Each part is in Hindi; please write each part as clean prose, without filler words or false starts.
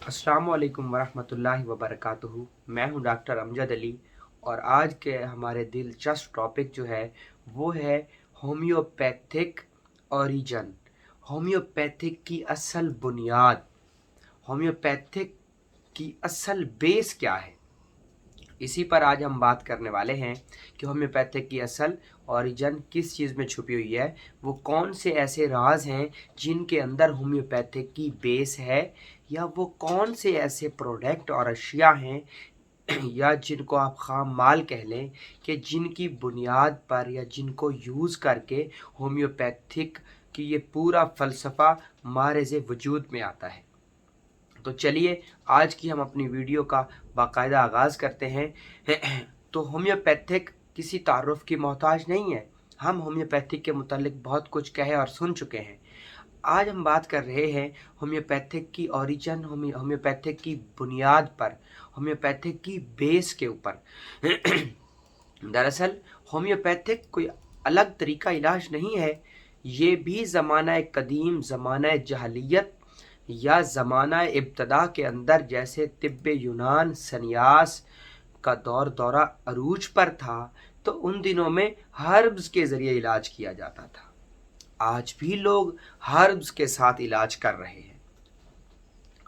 अस्सलाम वालेकुम वरहमतुल्लाहि वबरकातुहू। मैं हूं डॉक्टर अमजद अली और आज के हमारे दिलचस्प टॉपिक जो है वो है होम्योपैथिक ओरिजिन। होम्योपैथिक की असल बुनियाद, होम्योपैथिक की असल बेस क्या है, इसी पर आज हम बात करने वाले हैं कि होम्योपैथिक की असल ओरिजिन किस चीज़ में छुपी हुई है। वो कौन से ऐसे राज हैं जिनके अंदर होम्योपैथिक की बेस है, या वो कौन से ऐसे प्रोडक्ट और अशिया हैं या जिनको आप खाम माल कह लें कि जिनकी बुनियाद पर या जिनको यूज़ करके होम्योपैथिक की ये पूरा फ़लसफ़ा मारज़ वजूद में आता है। तो चलिए आज की हम अपनी वीडियो का बाकायदा आगाज़ करते हैं। तो होम्योपैथिक किसी तारुफ की मोहताज नहीं है। हम होम्योपैथिक के मुतालिक बहुत कुछ कहे और सुन चुके हैं। आज हम बात कर रहे हैं होम्योपैथिक की ओरिजिन, होम्योपैथिक की बुनियाद पर, होम्योपैथिक की बेस के ऊपर। दरअसल होम्योपैथिक कोई अलग तरीका इलाज नहीं है। ये भी ज़माना कदीम, ज़माना जहलियत या ज़माना इब्तदा के अंदर जैसे तिब्बे यूनान सन्यास का दौरा अरूज पर था, तो उन दिनों में हर्ब्स के ज़रिए इलाज किया जाता था। आज भी लोग हर्ब्स के साथ इलाज कर रहे हैं।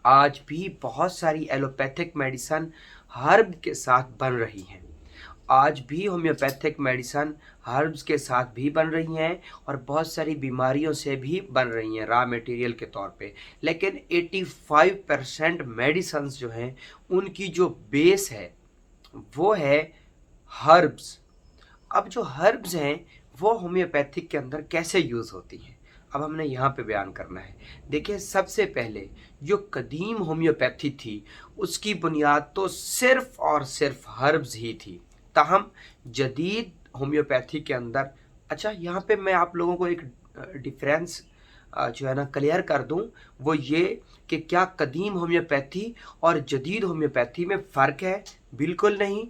आज भी बहुत सारी एलोपैथिक मेडिसन हर्ब के साथ बन रही हैं। आज भी होम्योपैथिक मेडिसन हर्ब्स के साथ भी बन रही हैं और बहुत सारी बीमारियों से भी बन रही हैं रॉ मटेरियल के तौर पे। लेकिन 85% मेडिसन्स जो हैं उनकी जो बेस है वो है हर्ब्स। अब जो हर्ब्स हैं वो होम्योपैथिक के अंदर कैसे यूज़ होती हैं, अब हमने यहाँ पे बयान करना है। देखिए, सबसे पहले जो कदीम होम्योपैथी थी उसकी बुनियाद तो सिर्फ और सिर्फ हर्ब्स ही थी। ताहम जदीद होम्योपैथी के अंदर, अच्छा यहाँ पे मैं आप लोगों को एक डिफरेंस जो है ना क्लियर कर दूं, वो ये कि क्या कदीम होम्योपैथी और जदीद होम्योपैथी में फ़र्क है? बिल्कुल नहीं।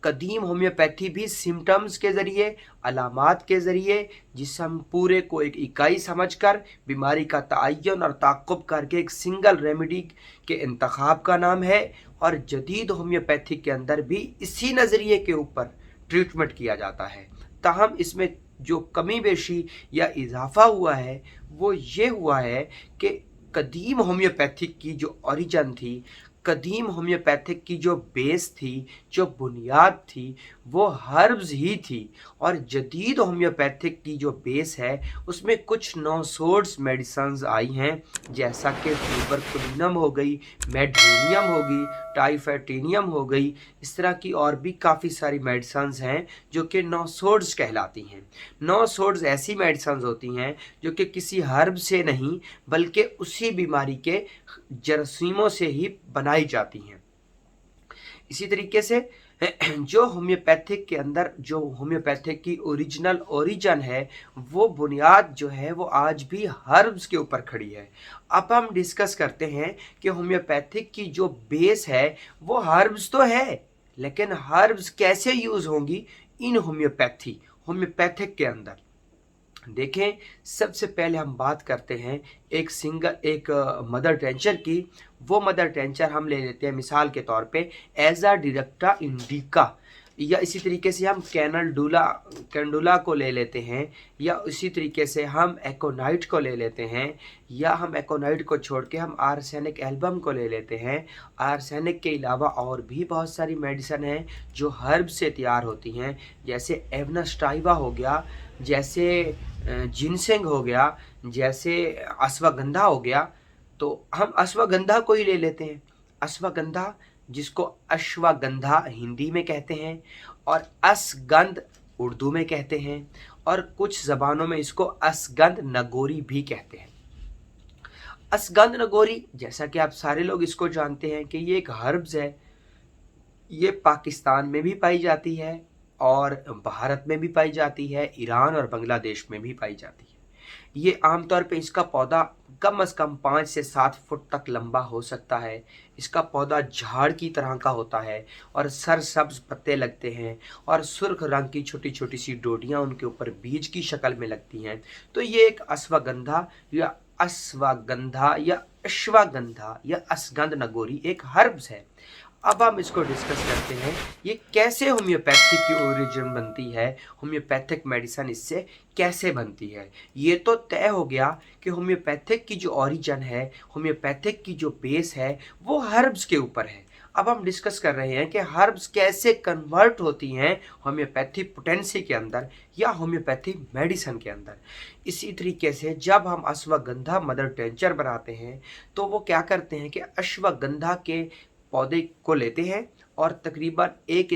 कदीम होम्योपैथी भी सिम्टम्स के ज़रिए, अलामात के ज़रिए, जिसम पूरे को एक इकाई समझकर बीमारी का तयन और ताक़ुब करके एक सिंगल रेमेडी के इंतखाब का नाम है। और जदीद होम्योपैथी के अंदर भी इसी नज़रिए के ऊपर ट्रीटमेंट किया जाता है। ताहम इसमें जो कमी बेशी या इजाफा हुआ है वो ये हुआ है कि कदीम होम्योपैथिक की जो ओरिजिन थी, कदीम होम्योपैथिक की जो बेस थी, जो बुनियाद थी, वो हर्ब्स ही थी। और जदीद होम्योपैथिक की जो बेस है उसमें कुछ नौसोर्स मेडिसन्स आई हैं, जैसा कि ट्यूबरकुलिनम हो गई, मेडरोनियम हो गई, टाइफेटिनियम हो गई। इस तरह की और भी काफ़ी सारी मेडिसन्स हैं जो कि नौसोर्स कहलाती हैं। नौसोर्स ऐसी मेडिसन्स होती हैं जो कि किसी हर्ब से नहीं बल्कि उसी बीमारी के जरासीमों से ही बनाई जाती हैं। इसी तरीके से जो होम्योपैथिक के अंदर जो होम्योपैथिक की ओरिजिनल ओरिजिन है, वो बुनियाद जो है वो आज भी हर्ब्स के ऊपर खड़ी है। अब हम डिस्कस करते हैं कि होम्योपैथिक की जो बेस है वो हर्ब्स तो है, लेकिन हर्ब्स कैसे यूज़ होंगी इन होम्योपैथिक के अंदर। देखें, सबसे पहले हम बात करते हैं एक मदर टेंचर की। वो मदर टेंचर हम ले लेते हैं मिसाल के तौर पे एजा डिरेक्टा इंडिका, या इसी तरीके से हम कैंडुला को ले लेते हैं, या इसी तरीके से हम एकोनाइट को ले लेते हैं, या हम एकोनाइट को छोड़ के हम आर्सेनिक एल्बम को ले लेते हैं। आर्सेनिक के अलावा और भी बहुत सारी मेडिसिन हैं जो हर्ब से तैयार होती हैं, जैसे एवनास्टाइवा हो गया, जैसे जिनसेंग हो गया, जैसे अश्वगंधा हो गया। तो हम अश्वगंधा को ही ले लेते हैं। अश्वगंधा, जिसको अश्वगंधा हिंदी में कहते हैं और असगंध उर्दू में कहते हैं, और कुछ ज़बानों में इसको असगंध नगोरी भी कहते हैं। असगंध नगोरी, जैसा कि आप सारे लोग इसको जानते हैं कि ये एक हर्ब्स है। ये पाकिस्तान में भी पाई जाती है और भारत में भी पाई जाती है, ईरान और बांग्लादेश में भी पाई जाती है। ये आमतौर पे इसका पौधा कम से कम 5 से 7 फुट तक लंबा हो सकता है। इसका पौधा झाड़ की तरह का होता है और सरसब्ज पत्ते लगते हैं और सुर्ख रंग की छोटी छोटी सी डोडियाँ उनके ऊपर बीज की शक्ल में लगती हैं। तो ये एक अश्वगंधा या अश्वगंधा या अश्वगंध नगोरी एक हर्ब्स है। अब हम इसको डिस्कस करते हैं ये कैसे होम्योपैथी की ओरिजिन बनती है, होम्योपैथिक मेडिसिन इससे कैसे बनती है। ये तो तय हो गया कि होम्योपैथिक की जो ओरिजिन है, होम्योपैथिक की जो बेस है वो हर्ब्स के ऊपर है। अब हम डिस्कस कर रहे हैं कि हर्ब्स कैसे कन्वर्ट होती हैं होम्योपैथी पोटेंसी के अंदर या होम्योपैथी मेडिसिन के अंदर। इसी तरीके से जब हम अश्वगंधा मदर टिंचर बनाते हैं तो वो क्या करते हैं कि अश्वगंधा के पौधे को लेते हैं और तकरीबन एक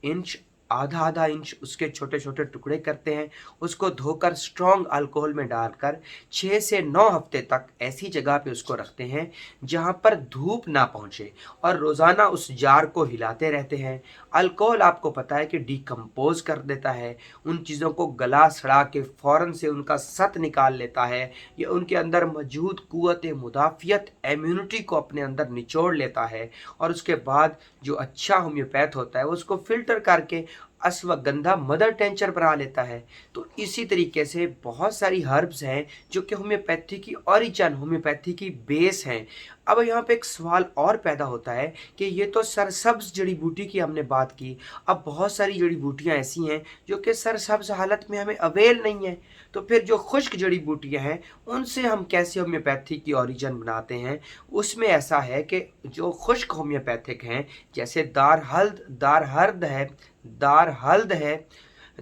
इंच, आधा आधा इंच उसके छोटे छोटे टुकड़े करते हैं, उसको धोकर स्ट्रॉन्ग अल्कोहल में डालकर 6 से 9 हफ्ते तक ऐसी जगह पे उसको रखते हैं जहां पर धूप ना पहुंचे और रोज़ाना उस जार को हिलाते रहते हैं। अल्कोहल आपको पता है कि डिकम्पोज कर देता है, उन चीज़ों को गला सड़ा के फ़ौरन से उनका सत निकाल लेता है, या उनके अंदर मौजूद कुव्वत मुदाफ़ियत इम्यूनिटी को अपने अंदर निचोड़ लेता है और उसके बाद जो अच्छा होम्योपैथ होता है उसको फिल्टर करके अश्वगंधा मदर टिंचर बना लेता है। तो इसी तरीके से बहुत सारी हर्ब्स हैं जो कि होम्योपैथी की ओरिजिन, होम्योपैथी की बेस हैं। अब यहाँ पे एक सवाल और पैदा होता है कि ये तो सरसब्ज जड़ी बूटी की हमने बात की, अब बहुत सारी जड़ी बूटियाँ ऐसी हैं जो कि सरसब्ज हालत में हमें अवेल नहीं है, तो फिर जो खुश्क जड़ी बूटियाँ हैं उनसे हम कैसे होम्योपैथी की ओरिजिन बनाते हैं। उसमें ऐसा है कि जो खुश्क होम्योपैथिक हैं जैसे दार हल्द है,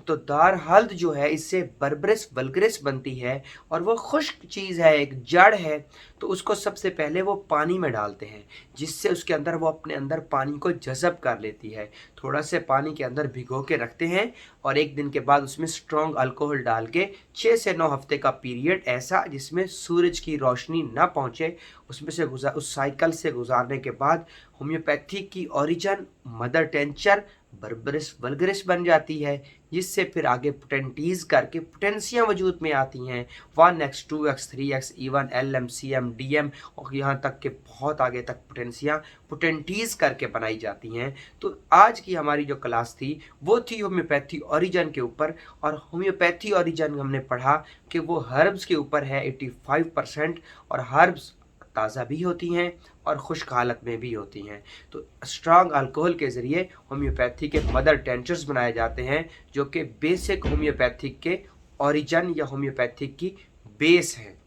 तो दार हल्द जो है इससे बर्बरिस वल्गरिस बनती है और वो खुश्क चीज़ है, एक जड़ है। तो उसको सबसे पहले वो पानी में डालते हैं जिससे उसके अंदर वो अपने अंदर पानी को जज़ब कर लेती है। थोड़ा से पानी के अंदर भिगो के रखते हैं और एक दिन के बाद उसमें स्ट्रॉन्ग अल्कोहल डाल के 6 से 9 हफ्ते का पीरियड ऐसा जिसमें सूरज की रोशनी ना पहुँचे उसमें से उस साइकिल से गुजारने के बाद होम्योपैथी की origin mother tincture Berberis vulgaris बन जाती है, जिससे फिर आगे पोटेंटीज करके पोटेंसियाँ वजूद में आती हैं 1x 2x 3x even LM CM DM और यहाँ तक के बहुत आगे तक पोटेंसियाँ पोटेंटीज करके बनाई जाती हैं। तो आज की हमारी जो क्लास थी वो थी होम्योपैथी ओरिजिन के ऊपर, और होम्योपैथी ओरिजिन हमने पढ़ा कि वो हर्ब्स के ऊपर है 85%, और हर्ब्स ताज़ा भी होती हैं और खुश्क हालत में भी होती हैं। तो स्ट्रॉन्ग अल्कोहल के ज़रिए होम्योपैथी के मदर टिंचर्स बनाए जाते हैं जो कि बेसिक होम्योपैथिक के ओरिजिन या होम्योपैथिक की बेस हैं।